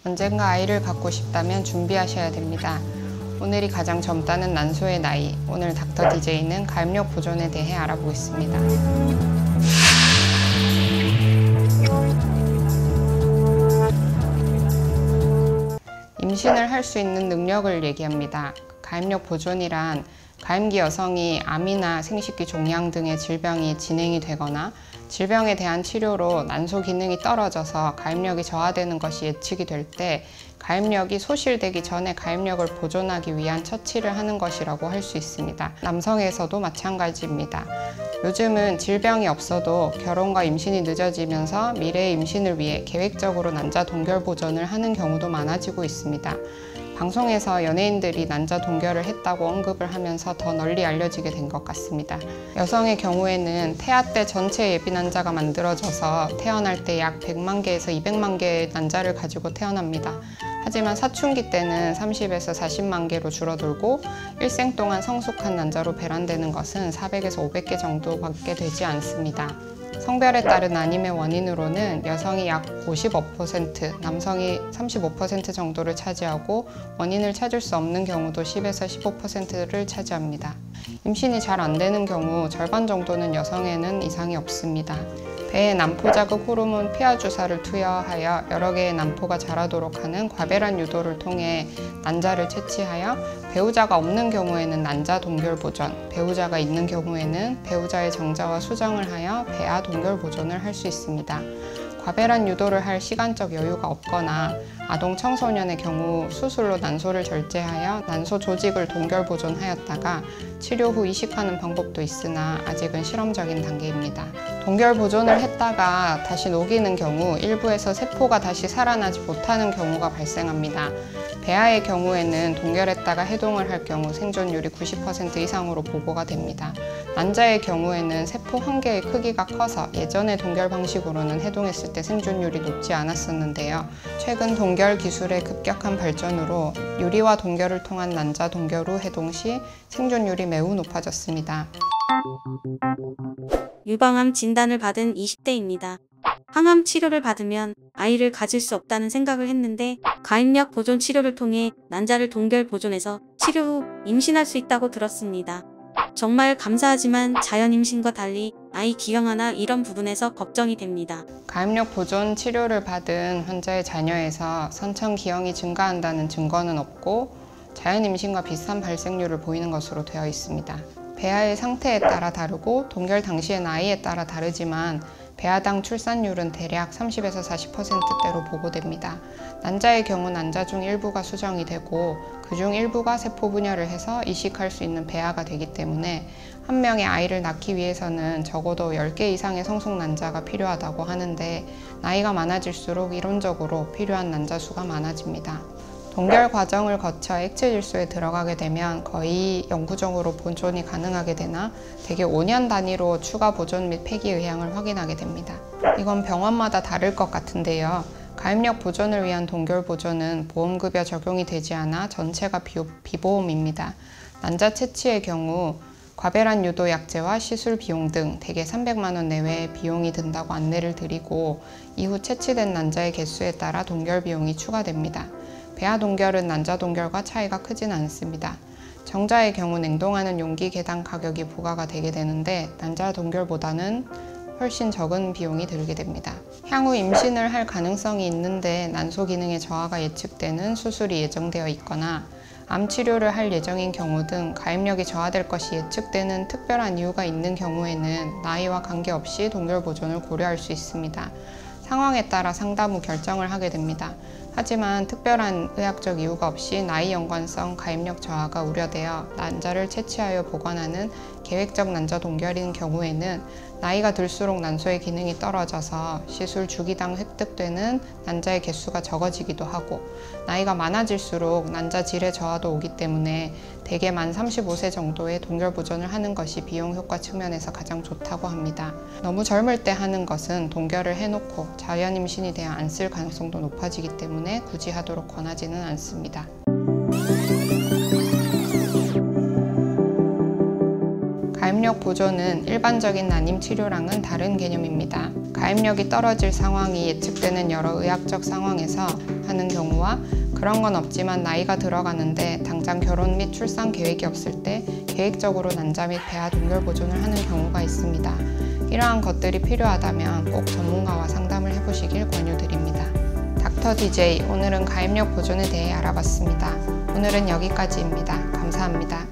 언젠가 아이를 갖고 싶다면 준비하셔야 됩니다. 오늘이 가장 젊다는 난소의 나이. 오늘 닥터 DJ는 가입력 보존에 대해 알아보겠습니다. 임신을 할 수 있는 능력을 얘기합니다. 가입력 보존이란 가임기 여성이 암이나 생식기 종양 등의 질병이 진행이 되거나 질병에 대한 치료로 난소 기능이 떨어져서 가입력이 저하되는 것이 예측이 될 때 가입력이 소실되기 전에 가입력을 보존하기 위한 처치를 하는 것이라고 할 수 있습니다. 남성에서도 마찬가지입니다. 요즘은 질병이 없어도 결혼과 임신이 늦어지면서 미래의 임신을 위해 계획적으로 난자 동결 보존을 하는 경우도 많아지고 있습니다. 방송에서 연예인들이 난자 동결을 했다고 언급을 하면서 더 널리 알려지게 된 것 같습니다. 여성의 경우에는 태아 때 전체 예비 난자가 만들어져서 태어날 때 약 100만 개에서 200만 개의 난자를 가지고 태어납니다. 하지만 사춘기 때는 30에서 40만 개로 줄어들고 일생 동안 성숙한 난자로 배란되는 것은 400에서 500개 정도밖에 되지 않습니다. 성별에 따른 아님의 원인으로는 여성이 약 55%, 남성이 35% 정도를 차지하고 원인을 찾을 수 없는 경우도 10에서 15%를 차지합니다. 임신이 잘 안 되는 경우 절반 정도는 여성에는 이상이 없습니다. 배에 난포 자극 호르몬 피하 주사를 투여하여 여러 개의 난포가 자라도록 하는 과배란 유도를 통해 난자를 채취하여 배우자가 없는 경우에는 난자 동결 보존, 배우자가 있는 경우에는 배우자의 정자와 수정을 하여 배아 동결 보존을 할 수 있습니다. 과배란 유도를 할 시간적 여유가 없거나 아동 청소년의 경우 수술로 난소를 절제하여 난소 조직을 동결 보존하였다가 치료 후 이식하는 방법도 있으나 아직은 실험적인 단계입니다. 동결 보존을 했다가 다시 녹이는 경우 일부에서 세포가 다시 살아나지 못하는 경우가 발생합니다. 배아의 경우에는 동결했다가 해동을 할 경우 생존율이 90% 이상으로 보고가 됩니다. 난자의 경우에는 세포 한 개의 크기가 커서 예전의 동결 방식으로는 해동했을 때 생존율이 높지 않았었는데요. 최근 동결 기술의 급격한 발전으로 유리와 동결을 통한 난자 동결 후 해동 시 생존율이 매우 높아졌습니다. 유방암 진단을 받은 20대입니다. 항암 치료를 받으면 아이를 가질 수 없다는 생각을 했는데 가입력 보존 치료를 통해 난자를 동결 보존해서 치료 후 임신할 수 있다고 들었습니다. 정말 감사하지만 자연 임신과 달리 아이 기형아나 이런 부분에서 걱정이 됩니다. 가입력 보존 치료를 받은 환자의 자녀에서 선천 기형이 증가한다는 증거는 없고 자연 임신과 비슷한 발생률을 보이는 것으로 되어 있습니다. 배아의 상태에 따라 다르고 동결 당시의 나이에 따라 다르지만 배아당 출산율은 대략 30에서 40%대로 보고됩니다. 난자의 경우 난자 중 일부가 수정이 되고 그중 일부가 세포 분열을 해서 이식할 수 있는 배아가 되기 때문에 한 명의 아이를 낳기 위해서는 적어도 10개 이상의 성숙 난자가 필요하다고 하는데 나이가 많아질수록 이론적으로 필요한 난자 수가 많아집니다. 동결 과정을 거쳐 액체 질소에 들어가게 되면 거의 영구적으로 보존이 가능하게 되나 대개 5년 단위로 추가 보존 및 폐기 의향을 확인하게 됩니다. 이건 병원마다 다를 것 같은데요. 가입력 보존을 위한 동결 보존은 보험급여 적용이 되지 않아 전체가 비보험입니다. 난자 채취의 경우 과배란 유도 약제와 시술 비용 등 대개 300만 원 내외의 비용이 든다고 안내를 드리고 이후 채취된 난자의 개수에 따라 동결 비용이 추가됩니다. 배아 동결은 난자 동결과 차이가 크진 않습니다. 정자의 경우 냉동하는 용기 개당 가격이 부과가 되게 되는데 난자 동결보다는 훨씬 적은 비용이 들게 됩니다. 향후 임신을 할 가능성이 있는데 난소 기능의 저하가 예측되는 수술이 예정되어 있거나 암 치료를 할 예정인 경우 등 가입력이 저하될 것이 예측되는 특별한 이유가 있는 경우에는 나이와 관계없이 동결 보존을 고려할 수 있습니다. 상황에 따라 상담 후 결정을 하게 됩니다. 하지만 특별한 의학적 이유가 없이 나이 연관성 가입력 저하가 우려되어 난자를 채취하여 보관하는 계획적 난자 동결인 경우에는 나이가 들수록 난소의 기능이 떨어져서 시술 주기당 획득되는 난자의 개수가 적어지기도 하고 나이가 많아질수록 난자 질의 저하도 오기 때문에 대개 만 35세 정도의 동결 보존을 하는 것이 비용 효과 측면에서 가장 좋다고 합니다. 너무 젊을 때 하는 것은 동결을 해놓고 자연 임신이 되어 안 쓸 가능성도 높아지기 때문에 굳이 하도록 권하지는 않습니다. 가입력 보존은 일반적인 난임 치료랑은 다른 개념입니다. 가입력이 떨어질 상황이 예측되는 여러 의학적 상황에서 하는 경우와 그런 건 없지만 나이가 들어가는데 당장 결혼 및 출산 계획이 없을 때 계획적으로 난자 및 배아 동결 보존을 하는 경우가 있습니다. 이러한 것들이 필요하다면 꼭 전문가와 상담을 해보시길 권유드립니다. 닥터 DJ, 오늘은 가입력 보존에 대해 알아봤습니다. 오늘은 여기까지입니다. 감사합니다.